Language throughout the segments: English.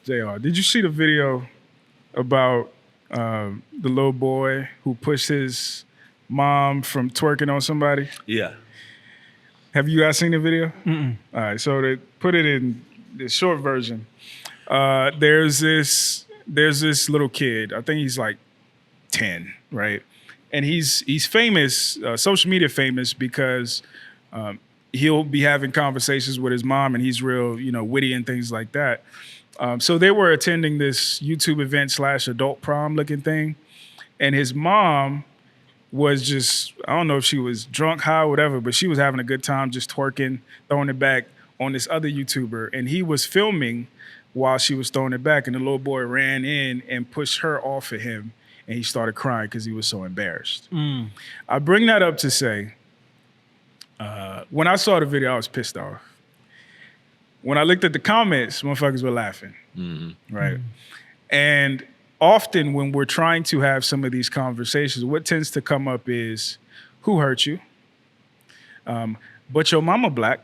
JR, did you see the video about the little boy who pushed his mom from twerking on somebody? Yeah. Have you guys seen the video? Mm-mm. All right, so to put it in the short version, there's this little kid. I think he's like 10, right? And he's famous, social media famous, because he'll be having conversations with his mom, and he's real, witty and things like that. So they were attending this YouTube event / adult prom looking thing, and his mom was just, I don't know if she was drunk, high, whatever, but she was having a good time just twerking, throwing it back on this other YouTuber. And he was filming while she was throwing it back, and the little boy ran in and pushed her off of him, and he started crying because he was so embarrassed. I bring that up to say, when I saw the video, I was pissed off. When I looked at the comments, motherfuckers were laughing, right? And often when we're trying to have some of these conversations, what tends to come up is, who hurt you? But your mama black,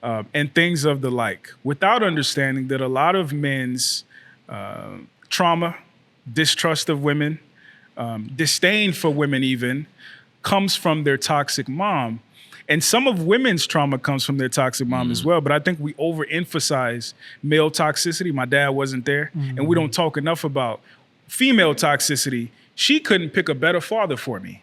and things of the like, without understanding that a lot of men's trauma, distrust of women, disdain for women even, comes from their toxic mom. And some of women's trauma comes from their toxic mom as well. But I think we overemphasize male toxicity. My dad wasn't there. And we don't talk enough about female toxicity. She couldn't pick a better father for me.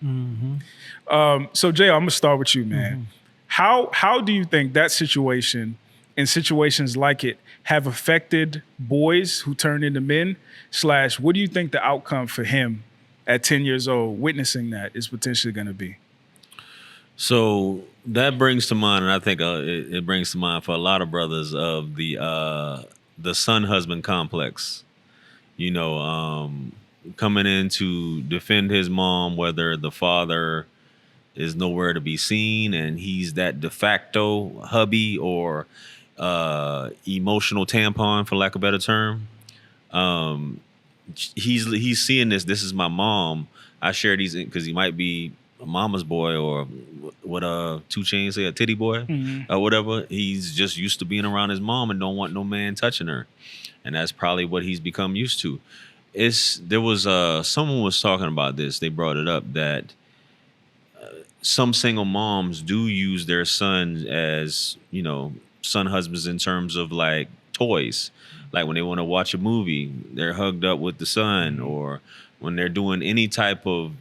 So Jay, I'm gonna start with you, man. How do you think that situation and situations like it have affected boys who turn into men? / what do you think the outcome for him at 10 years old, witnessing that, is potentially gonna be? So that brings to mind, and I think it brings to mind for a lot of brothers, of the son-husband complex. Coming in to defend his mom, whether the father is nowhere to be seen and he's that de facto hubby or emotional tampon, for lack of a better term. He's seeing this. This is my mom. I share these because he might be a mama's boy, or what 2 Chainz say, a titty boy, or whatever. He's just used to being around his mom and don't want no man touching her, and that's probably what he's become used to. There was someone was talking about this. They brought it up that some single moms do use their sons as son husbands in terms of like toys. Like when they want to watch a movie, they're hugged up with the son, or when they're doing any type of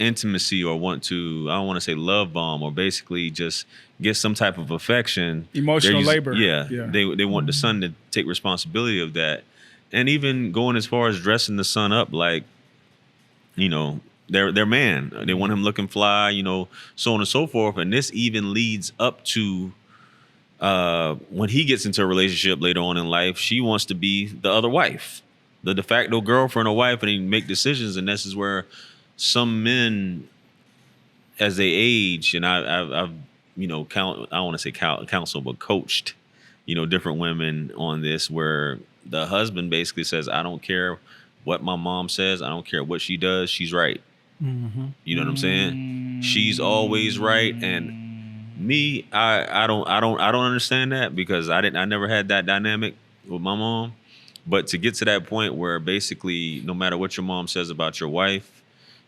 intimacy or want to, I don't want to say love bomb, or basically just get some type of affection. Emotional labor. Yeah. They want the son to take responsibility of that. And even going as far as dressing the son up like, their man. They want him looking fly, so on and so forth. And this even leads up to when he gets into a relationship later on in life, she wants to be the other wife, the de facto girlfriend or wife, and they make decisions. And this is where some men, as they age, and I've I don't want to say counsel, but coached, different women on this, where the husband basically says, I don't care what my mom says, I don't care what she does, she's right. You know what I'm saying? She's always right. And me, I don't understand that, because I never had that dynamic with my mom. But to get to that point where basically no matter what your mom says about your wife,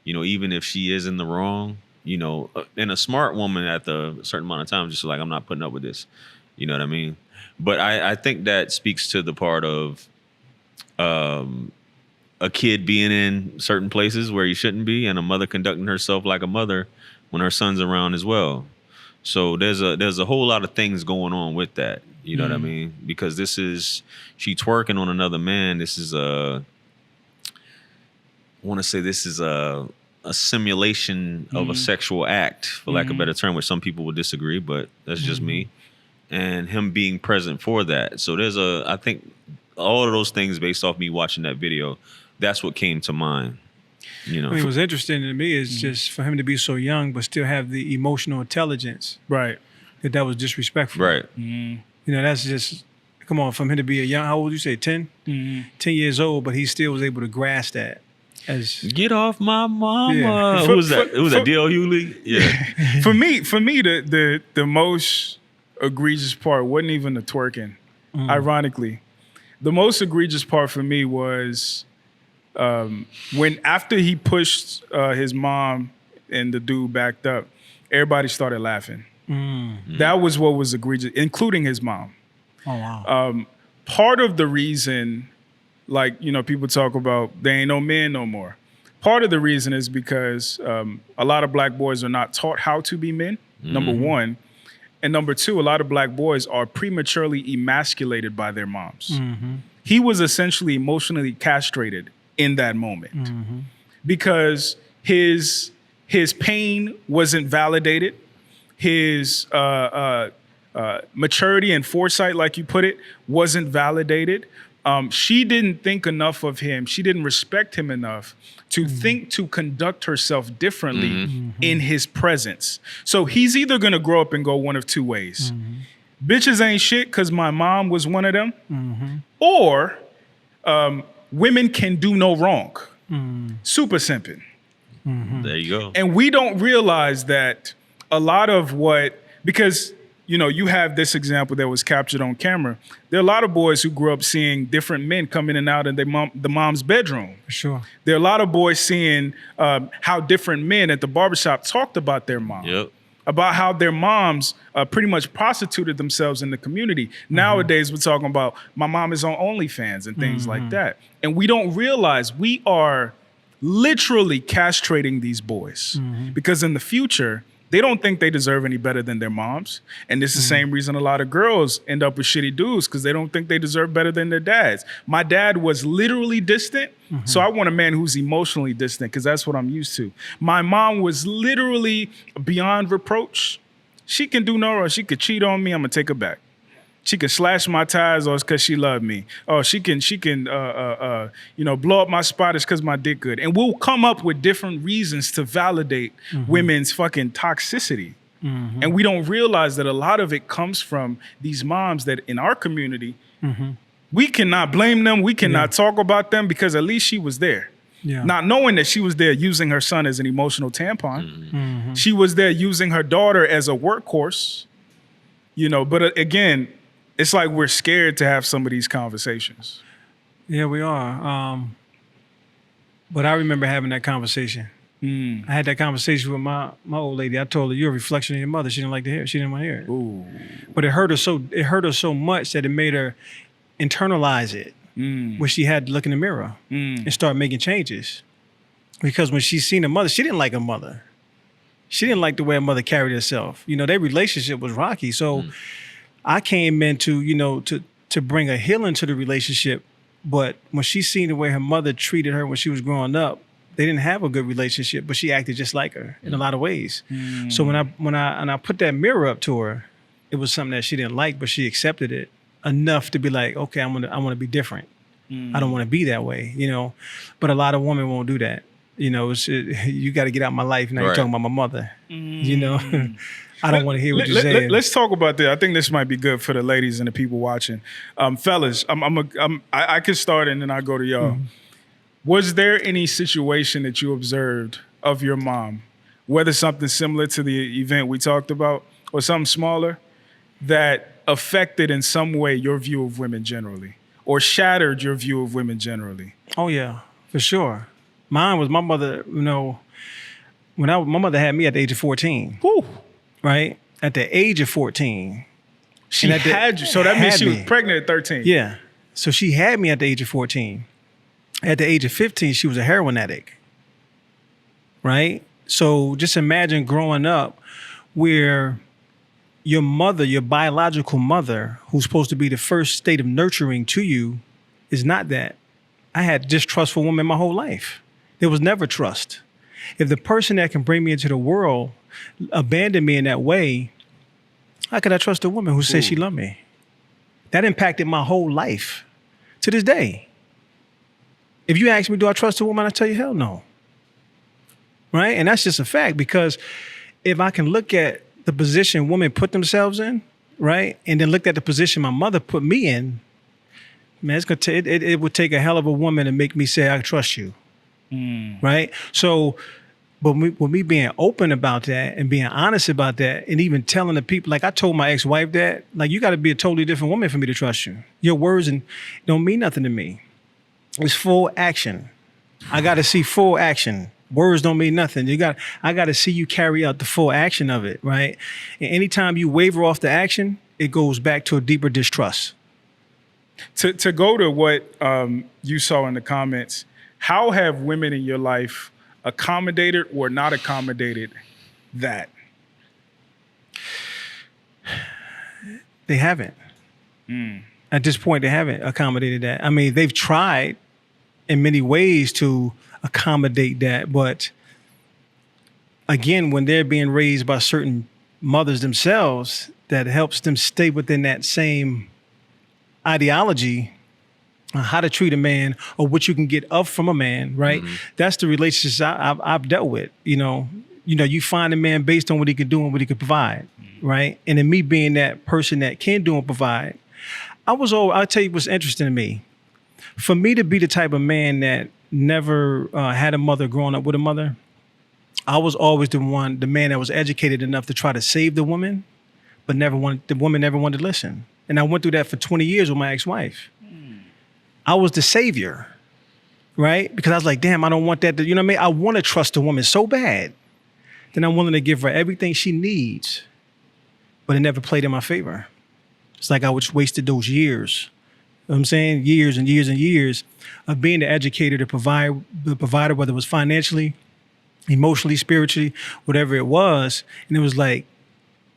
even if she is in the wrong, and a smart woman at a certain amount of time, just like, I'm not putting up with this. You know what I mean? But I think that speaks to the part of a kid being in certain places where he shouldn't be, and a mother conducting herself like a mother when her son's around as well. So there's a whole lot of things going on with that. You know what I mean? Because she twerking on another man. This is a simulation of a sexual act, for lack of a better term, which some people would disagree, but that's just me. And him being present for that. So I think all of those things, based off me watching that video, that's what came to mind. What's interesting to me is just for him to be so young, but still have the emotional intelligence. Right. That was disrespectful. Right. That's just, come on, for him to be how old you say, 10? 10 years old, but he still was able to grasp that. Get off my mama. Yeah. Who was that? It was D.L. Hughley? Yeah. For me, the most egregious part wasn't even the twerking. Ironically, The most egregious part for me was when after he pushed his mom and the dude backed up, everybody started laughing. That was what was egregious, including his mom. Oh, wow. Part of the reason, like, people talk about there ain't no men no more. Part of the reason is because a lot of black boys are not taught how to be men, number one. And number two, a lot of black boys are prematurely emasculated by their moms. He was essentially emotionally castrated in that moment because his pain wasn't validated. His maturity and foresight, like you put it, wasn't validated. She didn't think enough of him. She didn't respect him enough to think to conduct herself differently in his presence. So he's either going to grow up and go one of two ways. Bitches ain't shit because my mom was one of them. Or women can do no wrong. Super simping. There you go. And we don't realize that a lot of because you have this example that was captured on camera. There are a lot of boys who grew up seeing different men come in and out in the mom's bedroom. For sure. There are a lot of boys seeing how different men at the barbershop talked about their mom. Yep. About how their moms pretty much prostituted themselves in the community. Nowadays, we're talking about my mom is on OnlyFans and things like that. And we don't realize we are literally castrating these boys because in the future, they don't think they deserve any better than their moms. And this is the same reason a lot of girls end up with shitty dudes because they don't think they deserve better than their dads. My dad was literally distant, so I want a man who's emotionally distant because that's what I'm used to. My mom was literally beyond reproach. She can do no wrong. She could cheat on me. I'm going to take her back. She can slash my tires, or it's because she loved me. Oh, she can blow up my spot, it's because my dick good. And we'll come up with different reasons to validate women's fucking toxicity. And we don't realize that a lot of it comes from these moms that in our community, we cannot blame them. We cannot talk about them because at least she was there. Yeah. Not knowing that she was there using her son as an emotional tampon. She was there using her daughter as a workhorse. But again, it's like we're scared to have some of these conversations. Yeah, we are. But I remember having that conversation. I had that conversation with my old lady. I told her, "You're a reflection of your mother." She didn't like to hear it. She didn't want to hear it. Ooh. But it hurt her so much that it made her internalize it. Where she had to look in the mirror and start making changes. Because when she seen her mother, she didn't like her mother. She didn't like the way her mother carried herself. Their relationship was rocky. So I came in to bring a healing to the relationship. But when she seen the way her mother treated her when she was growing up, they didn't have a good relationship, but she acted just like her in a lot of ways. So when I put that mirror up to her, it was something that she didn't like, but she accepted it enough to be like, okay, I want to be different. I don't want to be that way, But a lot of women won't do that. You got to get out of my life. Now you're talking about my mother. I don't want to hear what you're saying. Let's talk about that. I think this might be good for the ladies and the people watching. Fellas, I can start and then I'll go to y'all. Was there any situation that you observed of your mom, whether something similar to the event we talked about or something smaller, that affected in some way your view of women generally or shattered your view of women generally? Oh, yeah, for sure. Mine was my mother, my mother had me at the age of 14. Woo. Right? At the age of 14. She had you. So that means she was pregnant at 13. Yeah. So she had me at the age of 14. At the age of 15, she was a heroin addict. Right? So just imagine growing up where your mother, your biological mother, who's supposed to be the first state of nurturing to you, is not that. I had distrustful women my whole life. There was never trust. If the person that can bring me into the world abandoned me in that way, how could I trust a woman who says she loved me? That impacted my whole life to this day. If you ask me, do I trust a woman? I tell you, hell no. Right? And that's just a fact, because if I can look at the position women put themselves in, right, and then look at the position my mother put me in, man, it would take a hell of a woman to make me say I trust you. Right? So But with me being open about that and being honest about that, and even telling the people, like I told my ex-wife that, like, you got to be a totally different woman for me to trust you. Your words don't mean nothing to me. It's full action. I got to see full action. Words don't mean nothing. I got to see you carry out the full action of it, right? And anytime you waver off the action, it goes back to a deeper distrust. To go to what you saw in the comments, how have women in your life accommodated or not accommodated that? They haven't. At this point, they haven't accommodated that. I mean, they've tried in many ways to accommodate that, but again, when they're being raised by certain mothers themselves, that helps them stay within that same ideology on how to treat a man or what you can get up from a man, right? That's the relationships I've dealt with. You find a man based on what he can do and what he can provide, right? And in me being that person that can do and provide, I'll tell you what's interesting to me. For me to be the type of man that never had a mother growing up with a mother, I was always the man that was educated enough to try to save the woman, but the woman never wanted to listen. And I went through that for 20 years with my ex-wife. I was the savior, right? Because I was like, damn, I don't want that. You know what I mean? I want to trust a woman so bad. Then I'm willing to give her everything she needs, but it never played in my favor. It's like I just wasted those years. You know what I'm saying? Years and years and years of being the educator, the provider, whether it was financially, emotionally, spiritually, whatever it was. And it was like,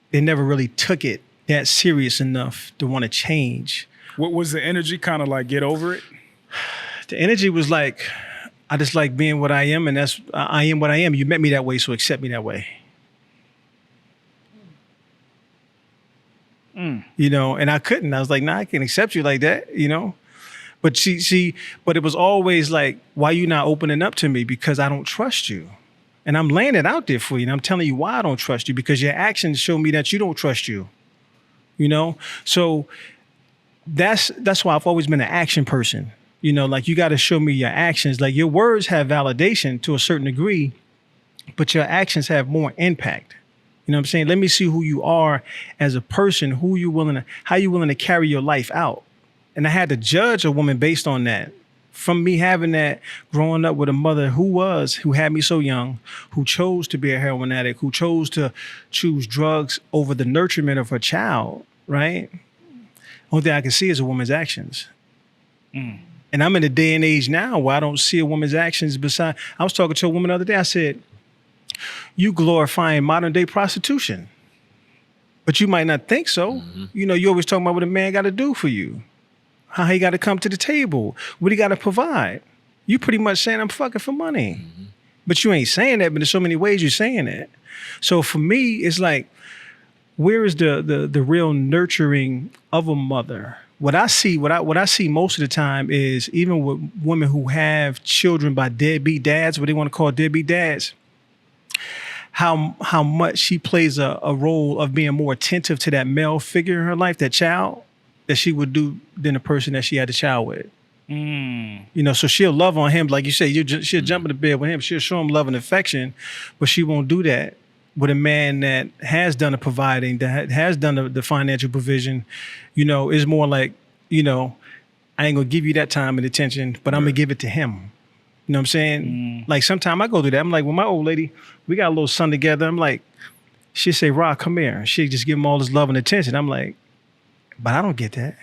they never really took it that serious enough to want to change. What was the energy kind of like? Get over it? The energy was like, I just like being what I am, and I am what I am. You met me that way, so accept me that way. And I couldn't. I was like, nah, I can't accept you like that, But but it was always like, why you not opening up to me? Because I don't trust you. And I'm laying it out there for you. And I'm telling you why I don't trust you, because your actions show me that you don't trust you. So that's why I've always been an action person. Like, you got to show me your actions. Like, your words have validation to a certain degree, but your actions have more impact. You know what I'm saying? Let me see who you are as a person, how you willing to carry your life out. And I had to judge a woman based on that. From me having that, growing up with a mother who had me so young, who chose to be a heroin addict, who chose to choose drugs over the nurturement of her child, right? Only thing I can see is a woman's actions. And I'm in a day and age now where I don't see a woman's actions I was talking to a woman the other day. I said, you glorifying modern day prostitution, but you might not think so. You always talking about what a man got to do for you, how he got to come to the table, what he got to provide. You pretty much saying I'm fucking for money, but you ain't saying that, but there's so many ways you're saying that. So for me, it's like, where is the real nurturing of a mother? What I see most of the time is, even with women who have children by deadbeat dads, what they want to call deadbeat dads, how much she plays a role of being more attentive to that male figure in her life, that child, that she would do than the person that she had the child with. So she'll love on him, like you say, she'll jump in the bed with him, she'll show him love and affection, but she won't do that with a man that has done the providing, that has done the financial provision. Is more like, I ain't gonna give you that time and attention, but I'm gonna give it to him. You know what I'm saying? Like, sometimes I go through that. I'm like, with my old lady, we got a little son together. I'm like, she'd say, Rod, come here. She'd just give him all this love and attention. I'm like, but I don't get that.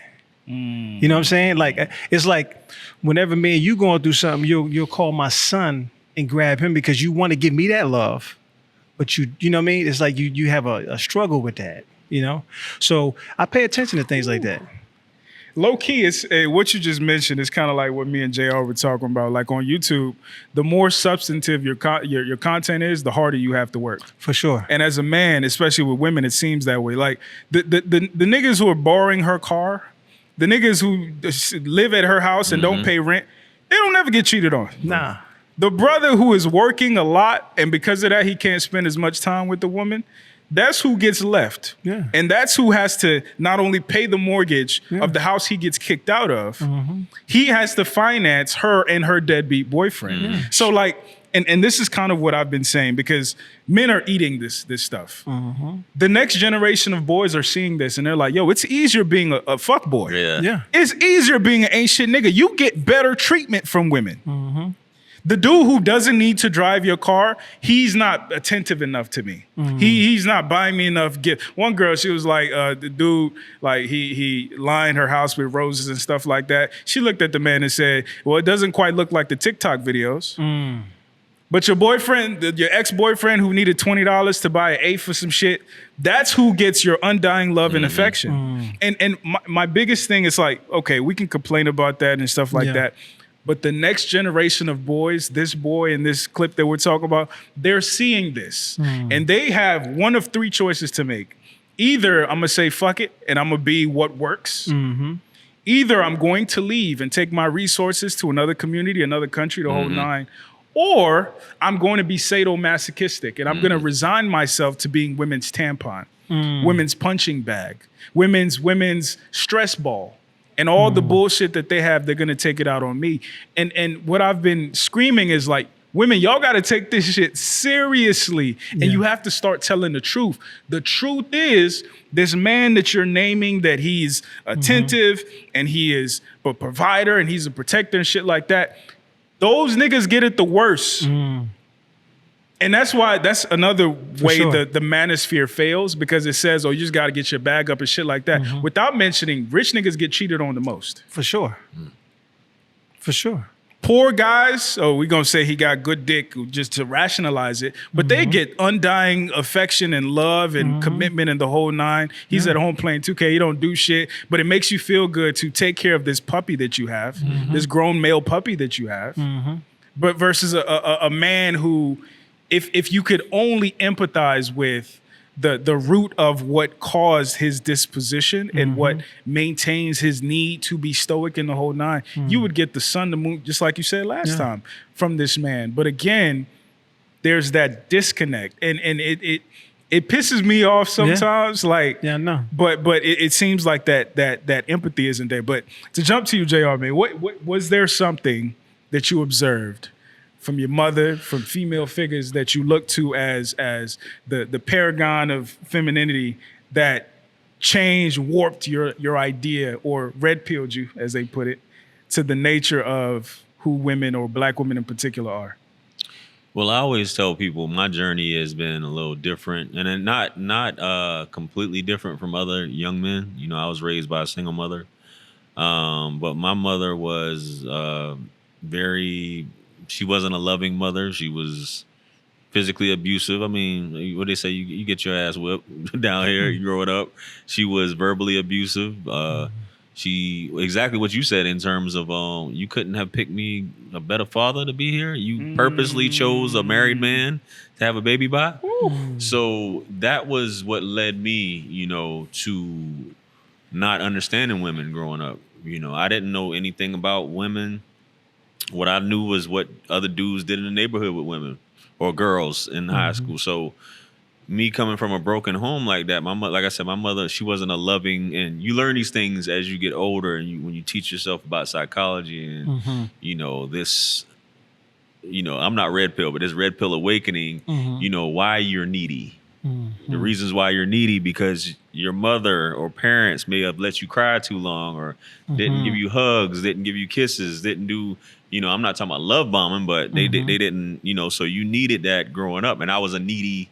You know what I'm saying? Like, it's like, whenever me and you going through something, you'll call my son and grab him because you want to give me that love. But you know what I mean? It's like you have a struggle with that, So I pay attention to things like that. Low key, it's what you just mentioned is kind of like what me and JR were talking about. Like, on YouTube, the more substantive your content is, the harder you have to work. For sure. And as a man, especially with women, it seems that way. Like, the niggas who are borrowing her car, the niggas who live at her house and don't pay rent, they don't ever get cheated on. Nah. The brother who is working a lot, and because of that, he can't spend as much time with the woman, that's who gets left. Yeah. And that's who has to not only pay the mortgage of the house he gets kicked out of, he has to finance her and her deadbeat boyfriend. So, like, and this is kind of what I've been saying, because men are eating this stuff. The next generation of boys are seeing this and they're like, yo, it's easier being a fuck boy. Yeah. It's easier being an ain't shit nigga. You get better treatment from women. The dude who doesn't need to drive your car, he's not attentive enough to me. He's not buying me enough gift. One girl, she was like, the dude, like he lined her house with roses and stuff like that. She looked at the man and said, well, it doesn't quite look like the TikTok videos. But your boyfriend, your ex-boyfriend who needed $20 to buy an eighth for some shit, that's who gets your undying love and affection. And my biggest thing is like, okay, we can complain about that and stuff like that. But the next generation of boys, this boy in this clip that we're talking about, they're seeing this. And they have one of three choices to make. Either I'm going to say, fuck it, and I'm going to be what works. Either I'm going to leave and take my resources to another community, another country, the whole nine. Or I'm going to be sadomasochistic and I'm going to resign myself to being women's tampon, women's punching bag, women's stress ball. And all the bullshit that they have, they're gonna take it out on me. And what I've been screaming is like, women, y'all gotta take this shit seriously. And you have to start telling the truth. The truth is, this man that you're naming that he's attentive and he is a provider and he's a protector and shit like that, those niggas get it the worst. And that's why, that's another way the manosphere fails, because it says, oh, you just got to get your bag up and shit like that. Without mentioning, rich niggas get cheated on the most. For sure. For sure. Poor guys, we going to say he got good dick just to rationalize it, but they get undying affection and love and commitment and the whole nine. He's at home playing 2K, he don't do shit, but it makes you feel good to take care of this puppy that you have, this grown male puppy that you have. But versus a man who, if you could only empathize with the root of what caused his disposition and what maintains his need to be stoic in the whole nine, you would get the sun, the moon, just like you said last time, from this man. But again, there's that disconnect, and it pisses me off sometimes. Like, no. But it seems like that empathy isn't there. But to jump to you, JR, man, what was there something that you observed from your mother, from female figures that you look to as the paragon of femininity that changed, warped your idea, or red pilled you, as they put it, to the nature of who women, or black women in particular, are? Well, I always tell people my journey has been a little different, and then not completely different from other young men. You know, I was raised by a single mother, but my mother was she wasn't a loving mother. She was physically abusive. I mean, what they say, you get your ass whipped down here, you grow it up. She was verbally abusive. She, exactly what you said in terms of, you couldn't have picked me a better father to be here. You purposely chose a married man to have a baby by. So that was what led me, to not understanding women growing up. I didn't know anything about women. What I knew was what other dudes did in the neighborhood with women or girls in high school. So me coming from a broken home like that, like I said, my mother, she wasn't a loving, and you learn these things as you get older, and when you teach yourself about psychology and, this, I'm not red pill, but this red pill awakening, why you're needy. The reasons why you're needy, because your mother or parents may have let you cry too long, or didn't give you hugs, didn't give you kisses, didn't do, I'm not talking about love bombing, but they didn't, so you needed that growing up. And I was a needy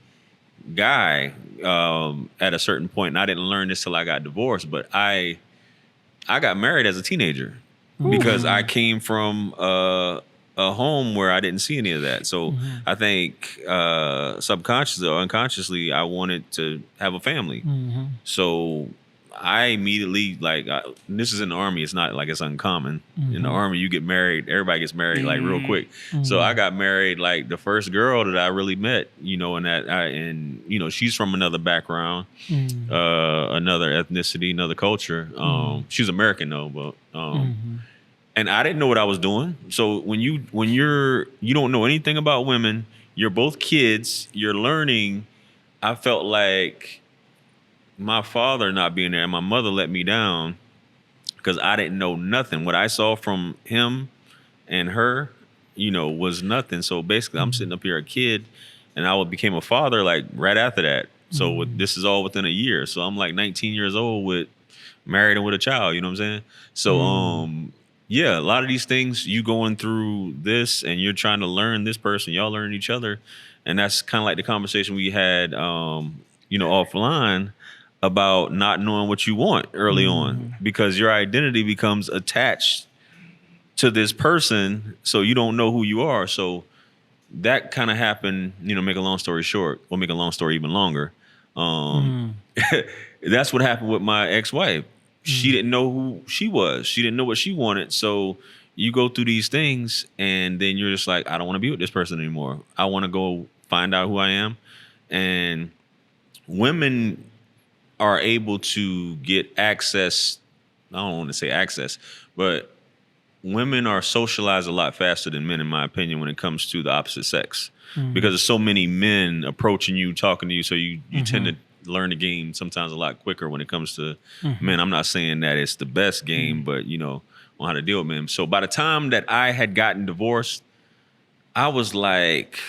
guy at a certain point, and I didn't learn this till I got divorced, but I got married as a teenager because I came from a home where I didn't see any of that. So I think subconsciously or unconsciously, I wanted to have a family. So I immediately, this is in the Army, it's not like it's uncommon. In the Army, you get married, everybody gets married like real quick. So I got married like the first girl that I really met, and she's from another background, another ethnicity, another culture. She's American though, but and I didn't know what I was doing. So when you don't know anything about women, you're both kids, you're learning. I felt like my father not being there and my mother let me down because I didn't know nothing. What I saw from him and her was nothing. So basically, I'm sitting up here a kid, and I became a father like right after that. So this is all within a year. So I'm like 19 years old with married and with a child. You know what I'm saying? So yeah, a lot of these things you going through this, and you're trying to learn this person. Y'all learn each other, and that's kind of like the conversation we had, offline about not knowing what you want early on, because your identity becomes attached to this person, so you don't know who you are. So that kind of happened, make a long story short, or make a long story even longer. That's what happened with my ex-wife. She didn't know who she was. She didn't know what she wanted. So you go through these things, and then you're just like, I don't want to be with this person anymore. I want to go find out who I am. And women are able to get access. I don't want to say access, but women are socialized a lot faster than men, in my opinion, when it comes to the opposite sex, because there's so many men approaching you, talking to you. So you tend to learn the game sometimes a lot quicker when it comes to men. I'm not saying that it's the best game, but on how to deal with men. So by the time that I had gotten divorced, I was like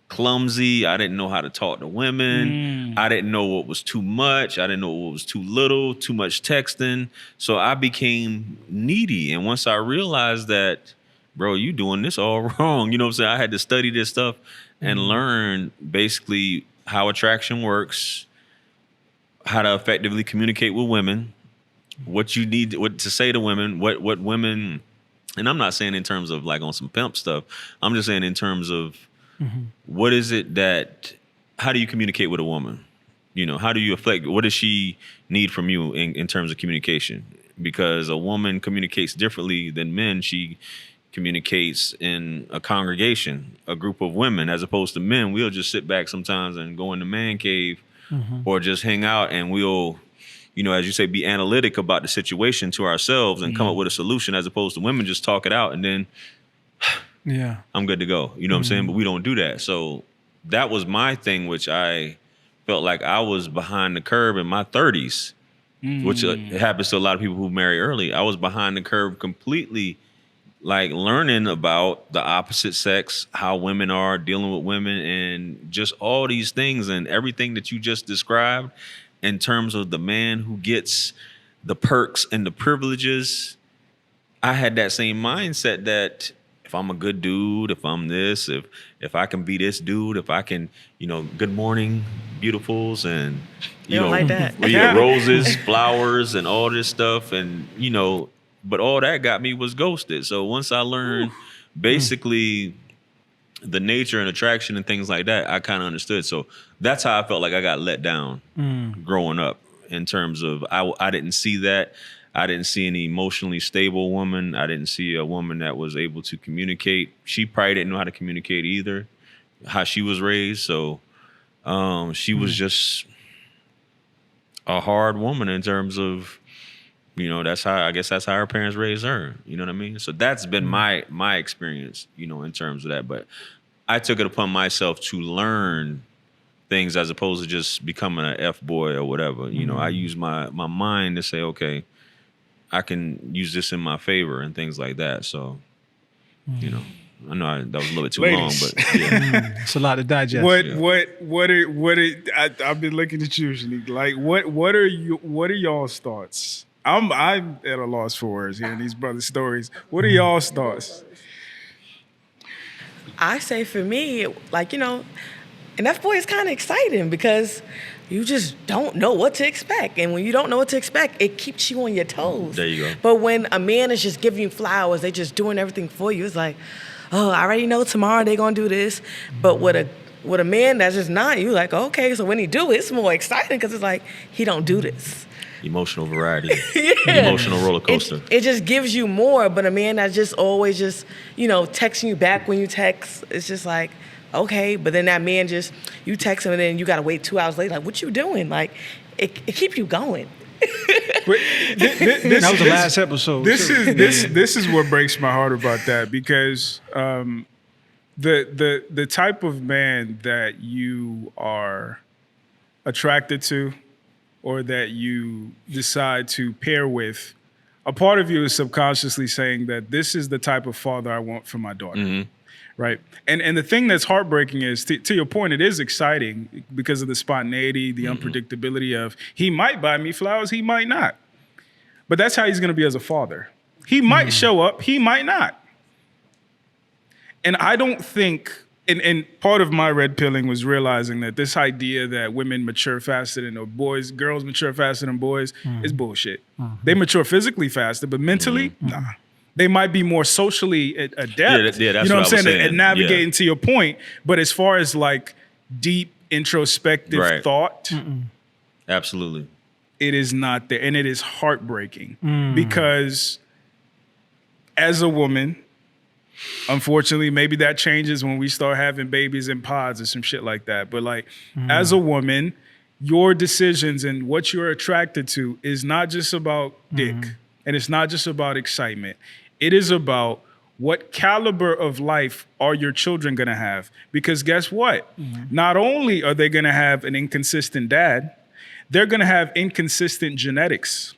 clumsy. I didn't know how to talk to women. I didn't know what was too much. I didn't know what was too little, too much texting. So I became needy. And once I realized that, bro, you doing this all wrong. You know what I'm saying? I had to study this stuff and learn basically how attraction works, how to effectively communicate with women, what you need, what to say to women, what women, and I'm not saying in terms of like on some pimp stuff. I'm just saying in terms of what is it how do you communicate with a woman? How do you affect, what does she need from you in terms of communication? Because a woman communicates differently than men. She communicates in a congregation, a group of women, as opposed to men. We'll just sit back sometimes and go in the man cave or just hang out, and we'll, as you say, be analytic about the situation to ourselves and come up with a solution, as opposed to women just talk it out and then I'm good to go. You know what I'm saying? But we don't do that. So that was my thing, which I felt like I was behind the curve in my 30s, which happens to a lot of people who marry early. I was behind the curve completely, like learning about the opposite sex, how women are dealing with women, and just all these things and everything that you just described in terms of the man who gets the perks and the privileges. I had that same mindset that if I'm a good dude, if I'm this, if I can be this dude, if I can, good morning, beautifuls, and You don't like that. roses, flowers, and all this stuff, and but all that got me was ghosted. So once I learned basically the nature and attraction and things like that, I kind of understood. So that's how I felt like I got let down growing up, in terms of I didn't see that. I didn't see any emotionally stable woman. I didn't see a woman that was able to communicate. She probably didn't know how to communicate either, how she was raised. So she was just a hard woman in terms of, that's how her parents raised her. You know what I mean? So that's been my experience, in terms of that. But I took it upon myself to learn things as opposed to just becoming an F boy or whatever. I use my mind to say, okay, I can use this in my favor and things like that. So, I know that was a little bit too long, but yeah. It's a lot to digest. I've been looking at you, Shanique. Like, what are y'all's thoughts? I'm at a loss for words hearing these brothers' stories. What are y'all's thoughts? I say for me, like, an F-boy is kind of exciting because you just don't know what to expect. And when you don't know what to expect, it keeps you on your toes. There you go. But when a man is just giving you flowers, they just doing everything for you, it's like, oh, I already know tomorrow they're going to do this. But with a man that's just not, you're like, okay, so when he do it, it's more exciting because it's like, he don't do this. Emotional variety. Yeah. Emotional roller coaster. It just gives you more. But a man that's just always just, texting you back when you text, it's just like, okay. But then that man you text him and then you got to wait 2 hours later. Like, what you doing? Like, it keeps you going. That was the last episode. This is what breaks my heart about that, because the type of man that you are attracted to or that you decide to pair with a part of you is subconsciously saying that this is the type of father I want for my daughter. Right. And the thing that's heartbreaking is, to your point, it is exciting because of the spontaneity, the unpredictability of he might buy me flowers, he might not. But that's how he's going to be as a father. He might show up, he might not. And I don't think, and part of my red pilling was realizing that this idea that women mature faster than girls mature faster than boys is bullshit. They mature physically faster, but mentally, nah. They might be more socially adept. Yeah, that's you know what what I'm I was saying? saying. And navigating to your point. But as far as like deep introspective thought, absolutely, it is not there. And it is heartbreaking because as a woman, unfortunately, maybe that changes when we start having babies in pods or some shit like that. But like as a woman, your decisions and what you're attracted to is not just about dick. And it's not just about excitement. It is about what caliber of life are your children going to have? Because guess what? Not only are they going to have an inconsistent dad, they're going to have inconsistent genetics.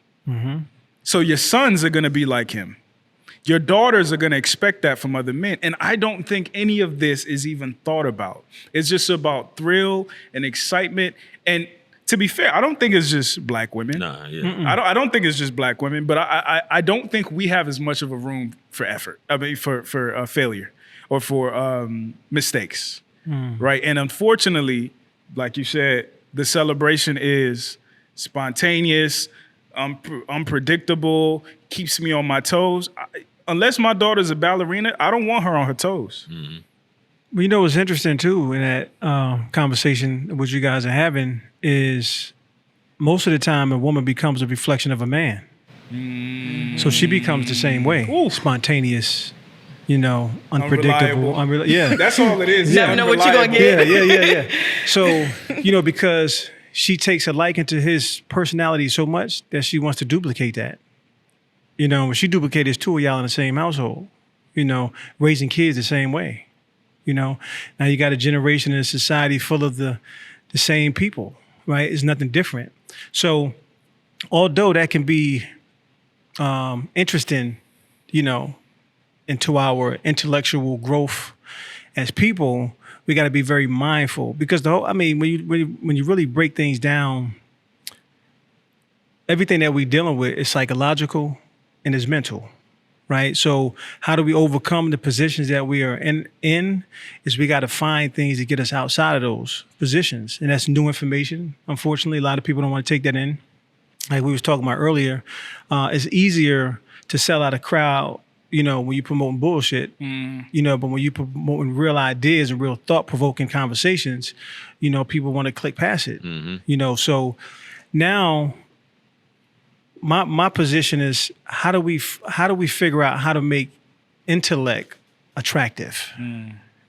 So your sons are going to be like him. Your daughters are going to expect that from other men. And I don't think any of this is even thought about. It's just about thrill and excitement. And to be fair, I don't think it's just black women. Nah, yeah. I don't think it's just black women, but I don't think we have as much of a room for effort. I mean, for failure or for mistakes, right? And unfortunately, like you said, the celebration is spontaneous, unpredictable, keeps me on my toes. Unless my daughter's a ballerina, I don't want her on her toes. Well, you know what's interesting too in that conversation which you guys are having is most of the time a woman becomes a reflection of a man. So she becomes the same way, spontaneous, unpredictable. Yeah, that's all it is. Never know what you're gonna get. Yeah. So because she takes a liking to his personality so much that she wants to duplicate that. She duplicated two of y'all in the same household. Raising kids the same way. Now you got a generation in a society full of the same people, right? It's nothing different. So although that can be interesting, into our intellectual growth as people, we got to be very mindful because when you really break things down, everything that we're dealing with is psychological and is mental. Right. So how do we overcome the positions that we are in is we got to find things to get us outside of those positions. And that's new information. Unfortunately, a lot of people don't want to take that in. Like we was talking about earlier, it's easier to sell out a crowd, when you're promoting bullshit, but when you're promoting real ideas and real thought-provoking conversations, people want to click past it, so now my position is how do we figure out how to make intellect attractive,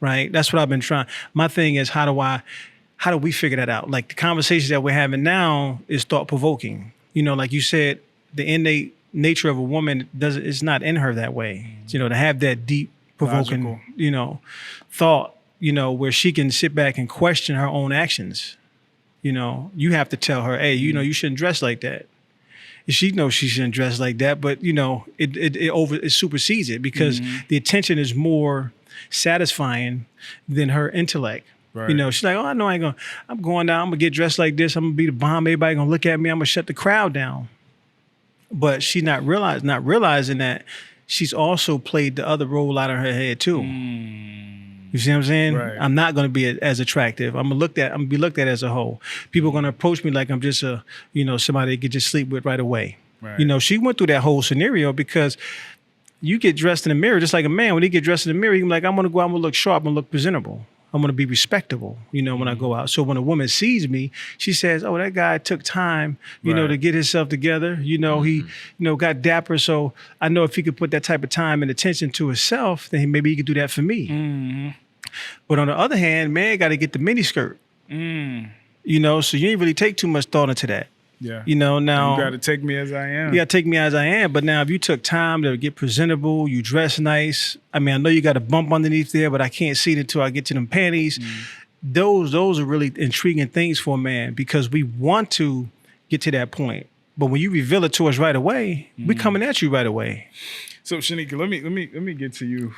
right? That's what I've been trying. My thing is how do we figure that out? Like the conversations that we're having now is thought provoking. Like you said, the innate nature of a woman it's not in her that way. To have that deep provoking, thought, where she can sit back and question her own actions. You have to tell her, hey, you shouldn't dress like that. She knows she shouldn't dress like that, but it supersedes it because the attention is more satisfying than her intellect. Right. She's like, oh, I know I'm going down, I'm gonna get dressed like this, I'm gonna be the bomb, everybody gonna look at me, I'm gonna shut the crowd down. But she's not realizing that she's also played the other role out of her head too. You see what I'm saying? Right. I'm not going to be as attractive. I'm gonna be looked at as a whole. People are going to approach me like I'm just somebody they could just sleep with right away. Right. She went through that whole scenario because you get dressed in the mirror just like a man. When he get dressed in the mirror, he's like, I'm going to go out, I'm going to look sharp, I'm going to look presentable. I'm going to be respectable, when I go out. So when a woman sees me, she says, oh, that guy took time, to get himself together. He, got dapper. So I know if he could put that type of time and attention to himself, then maybe he could do that for me. But on the other hand, man, got to get the mini skirt. So you ain't really take too much thought into that. Yeah. Now you got to take me as I am. You got to take me as I am. But now if you took time to get presentable, you dress nice. I mean, I know you got a bump underneath there, but I can't see it until I get to them panties. Those are really intriguing things for a man because we want to get to that point. But when you reveal it to us right away, we coming at you right away. So Shanika, let me get to you.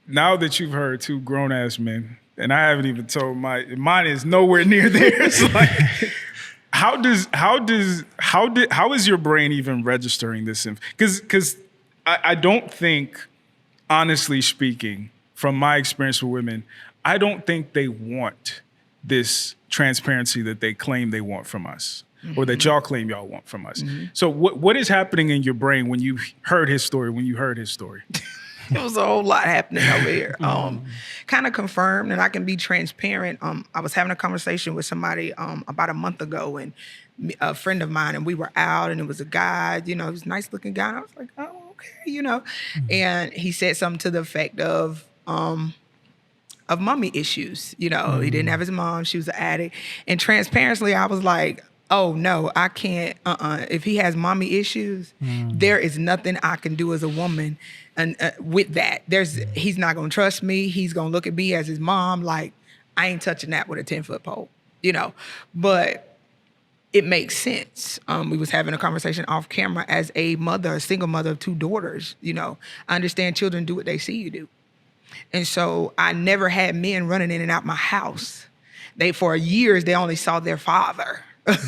Now that you've heard two grown ass men, and I haven't even told mine is nowhere near theirs. Like, how is your brain even registering this? Because I don't think, honestly speaking, from my experience with women, I don't think they want this transparency that they claim they want from us, or that y'all claim y'all want from us. So what is happening in your brain when you heard his story? It was a whole lot happening over here. Kind of confirmed, and I can be transparent. I was having a conversation with somebody about a month ago, and a friend of mine, and we were out, and it was a guy, he was a nice looking guy. And I was like, oh, okay, And he said something to the effect of mommy issues. He didn't have his mom; she was an addict. And transparently, I was like, oh no, I can't. If he has mommy issues, there is nothing I can do as a woman, and with that, he's not gonna trust me. He's gonna look at me as his mom. Like, I ain't touching that with a 10-foot pole, But it makes sense. We was having a conversation off camera as a single mother of two daughters. I understand children do what they see you do. And so I never had men running in and out my house. For years, they only saw their father.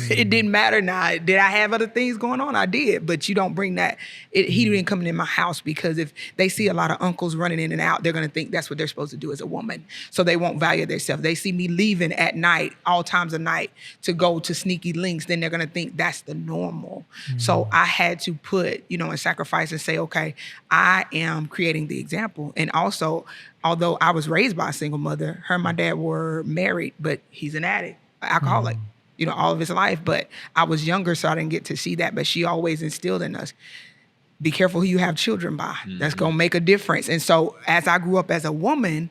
It didn't matter now. Did I have other things going on? I did, but you don't bring that. He didn't come in my house, because if they see a lot of uncles running in and out, they're going to think that's what they're supposed to do as a woman. So they won't value themselves. They see me leaving at night, all times of night, to go to sneaky links, then they're going to think that's the normal. So I had to put, and sacrifice and say, okay, I am creating the example. And also, although I was raised by a single mother, her and my dad were married, but he's an addict, alcoholic. All of his life, but I was younger, so I didn't get to see that. But she always instilled in us, be careful who you have children by. That's gonna make a difference. And so as I grew up as a woman,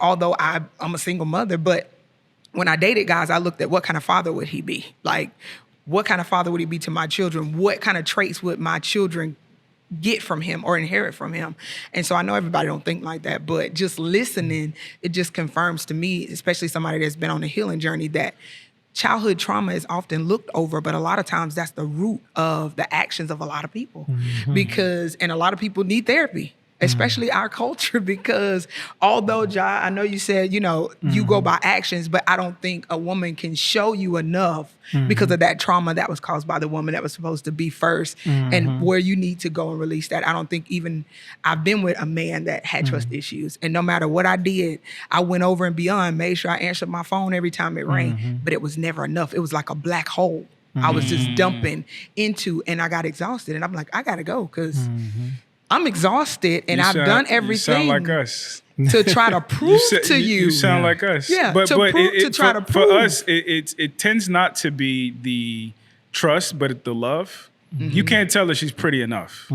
although I'm a single mother, but when I dated guys, I looked at what kind of father would he be? Like, what kind of father would he be to my children? What kind of traits would my children get from him or inherit from him? And so I know everybody don't think like that, but just listening, it just confirms to me, especially somebody that's been on a healing journey, that childhood trauma is often looked over, but a lot of times that's the root of the actions of a lot of people. And a lot of people need therapy, especially our culture, because although, Ja, I know you said, you go by actions, but I don't think a woman can show you enough because of that trauma that was caused by the woman that was supposed to be first, and where you need to go and release that. I don't think even I've been with a man that had trust issues, and no matter what I did, I went over and beyond, made sure I answered my phone every time it rang, but it was never enough. It was like a black hole. I was just dumping into, and I got exhausted, and I'm like, I gotta go, because I'm exhausted, and I've done everything. You sound like us. To try to prove to you. You sound like us. Yeah, but for us, it tends not to be the trust, but the love. You can't tell her she's pretty enough.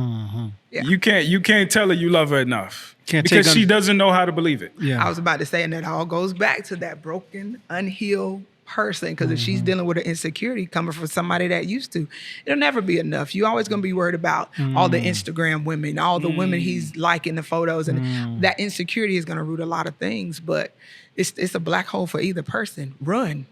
Yeah. You can't tell her you love her enough, because she doesn't know how to believe it. Yeah. I was about to say, and that all goes back to that broken, unhealed person, because if she's dealing with an insecurity coming from somebody that used to, it'll never be enough. You're always going to be worried about all the Instagram women, all the women he's liking the photos, and that insecurity is going to root a lot of things, but it's a black hole for either person. Run.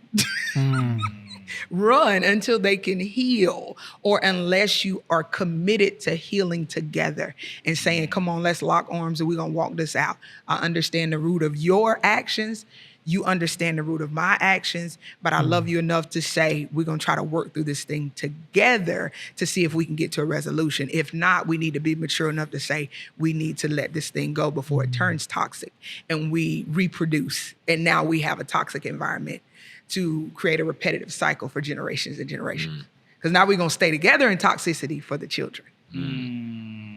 Run until they can heal, or unless you are committed to healing together and saying, come on, let's lock arms and we're going to walk this out. I understand the root of your actions. You understand the root of my actions, but I love you enough to say we're going to try to work through this thing together to see if we can get to a resolution. If not, we need to be mature enough to say we need to let this thing go before it turns toxic and we reproduce. And now we have a toxic environment to create a repetitive cycle for generations and generations. Because now we're going to stay together in toxicity for the children.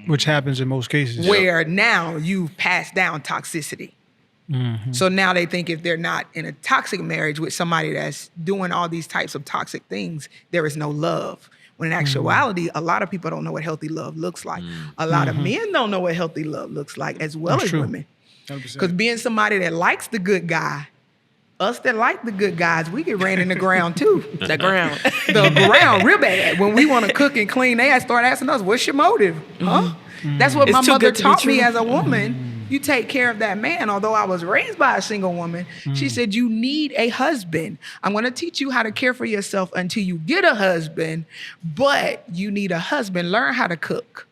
Which happens in most cases. Where now you've passed down toxicity. So now they think if they're not in a toxic marriage with somebody that's doing all these types of toxic things, there is no love. When in actuality, a lot of people don't know what healthy love looks like. A lot of men don't know what healthy love looks like, as well as women. Because being somebody that likes the good guy, us that like the good guys, we get ran in the ground too. The ground. The ground real bad. When we want to cook and clean, they start asking us, what's your motive? Huh? That's what my mother taught me as a woman. You take care of that man. Although I was raised by a single woman, she said, you need a husband. I'm going to teach you how to care for yourself until you get a husband, but you need a husband. Learn how to cook.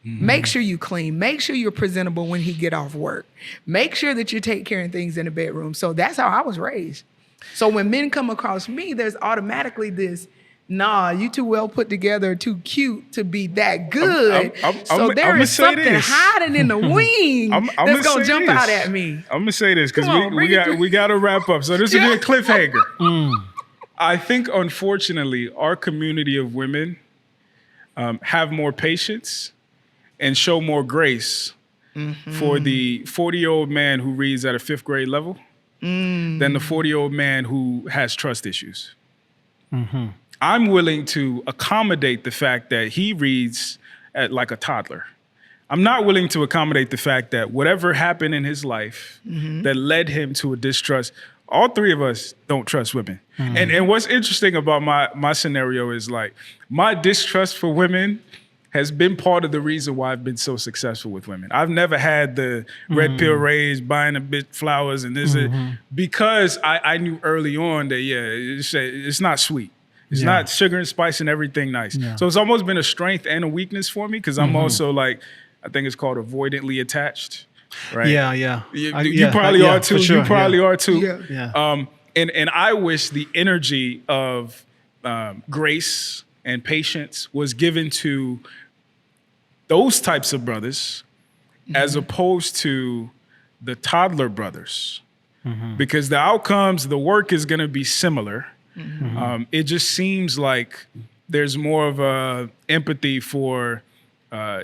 Make sure you clean. Make sure you're presentable when he get off work. Make sure that you take care of things in the bedroom. So that's how I was raised. So when men come across me, there's automatically this, nah, you too well put together, too cute to be that good. So there is something hiding in the wing that's gonna jump out at me. I'm gonna say this because we got to wrap up. So this will be a cliffhanger. I think, unfortunately, our community of women have more patience and show more grace for the 40-year-old man who reads at a 5th grade level than the 40-year-old man who has trust issues. I'm willing to accommodate the fact that he reads at like a toddler. I'm not willing to accommodate the fact that whatever happened in his life that led him to a distrust, all three of us don't trust women. And what's interesting about my scenario is like my distrust for women has been part of the reason why I've been so successful with women. I've never had the red pill raised, buying a bit flowers and this, because I knew early on that, it's not sweet. It's not sugar and spice and everything nice. Yeah. So it's almost been a strength and a weakness for me because I'm also like, I think it's called avoidantly attached, right? Yeah. You probably are too. Sure. You probably are too. Yeah. And I wish the energy of grace and patience was given to those types of brothers as opposed to the toddler brothers. Because the outcomes, the work is going to be similar. It just seems like there's more of a empathy for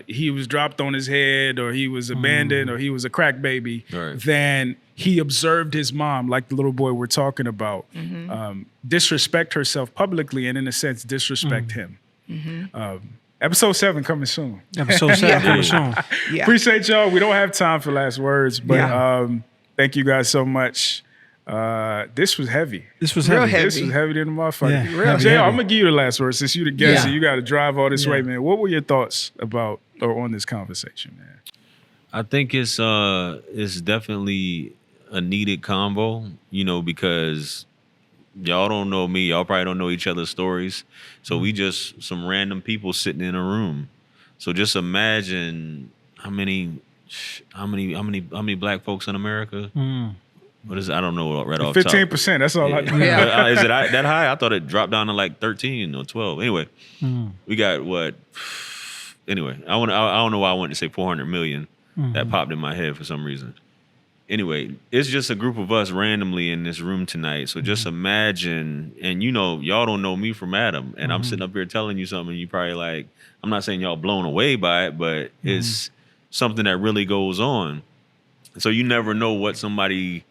he was dropped on his head or he was abandoned or he was a crack baby than he observed his mom, like the little boy we're talking about, disrespect herself publicly and in a sense disrespect him. Episode 7 coming soon. Episode 7 coming soon. Appreciate y'all. We don't have time for last words, but thank you guys so much. This was heavy. This was heavy. This was heavier than the motherfucker. Yeah, Jay, I'm gonna give you the last word since you the guest and you got to drive all this way, man. What were your thoughts about or on this conversation, man? I think it's definitely a needed combo, because y'all don't know me. Y'all probably don't know each other's stories. So we just some random people sitting in a room. So just imagine how many black folks in America. What is it? I don't know right off 15%. That's all I know. Is it that high? I thought it dropped down to like 13 or 12. Anyway, we got what? Anyway, I don't know why I wanted to say 400 million. That popped in my head for some reason. Anyway, it's just a group of us randomly in this room tonight. So just imagine, and y'all don't know me from Adam, and I'm sitting up here telling you something, and you probably like, I'm not saying y'all blown away by it, but it's something that really goes on. So you never know what somebody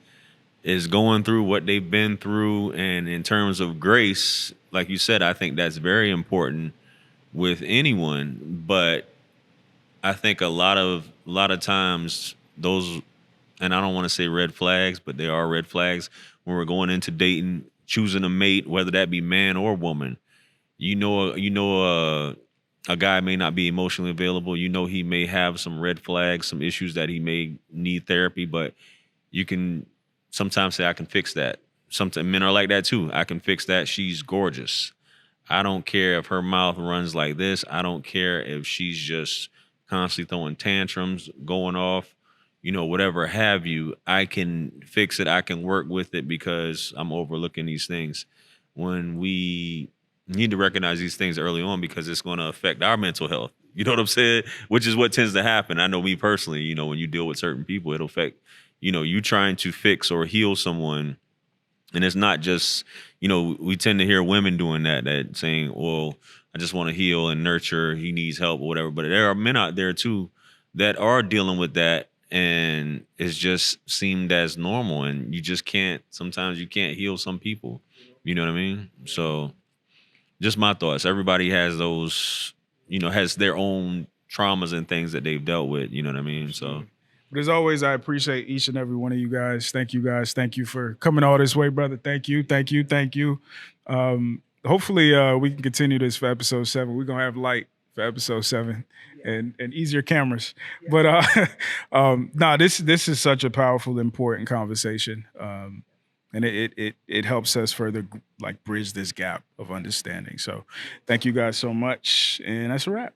is going through, what they've been through. And in terms of grace, like you said, I think that's very important with anyone. But I think a lot of times those, and I don't want to say red flags, but they are red flags when we're going into dating, choosing a mate, whether that be man or woman. A guy may not be emotionally available. He may have some red flags, some issues that he may need therapy, but you can sometimes say, I can fix that. Sometimes men are like that too. I can fix that. She's gorgeous. I don't care if her mouth runs like this. I don't care if she's just constantly throwing tantrums, going off, whatever have you. I can fix it. I can work with it because I'm overlooking these things. When we need to recognize these things early on because it's going to affect our mental health. You know what I'm saying? Which is what tends to happen. I know me personally, when you deal with certain people, it'll affect you trying to fix or heal someone. And it's not just, we tend to hear women doing that saying, well, I just want to heal and nurture. He needs help or whatever. But there are men out there too that are dealing with that. And it's just seemed as normal. And sometimes you can't heal some people. You know what I mean? So just my thoughts. Everybody has those, has their own traumas and things that they've dealt with. You know what I mean? So. But as always, I appreciate each and every one of you guys. Thank you guys. Thank you for coming all this way, brother. Thank you. Hopefully we can continue this for episode 7. We're going to have Light for episode 7 and easier cameras. But no, this is such a powerful, important conversation. And it helps us further like bridge this gap of understanding. So thank you guys so much. And that's a wrap.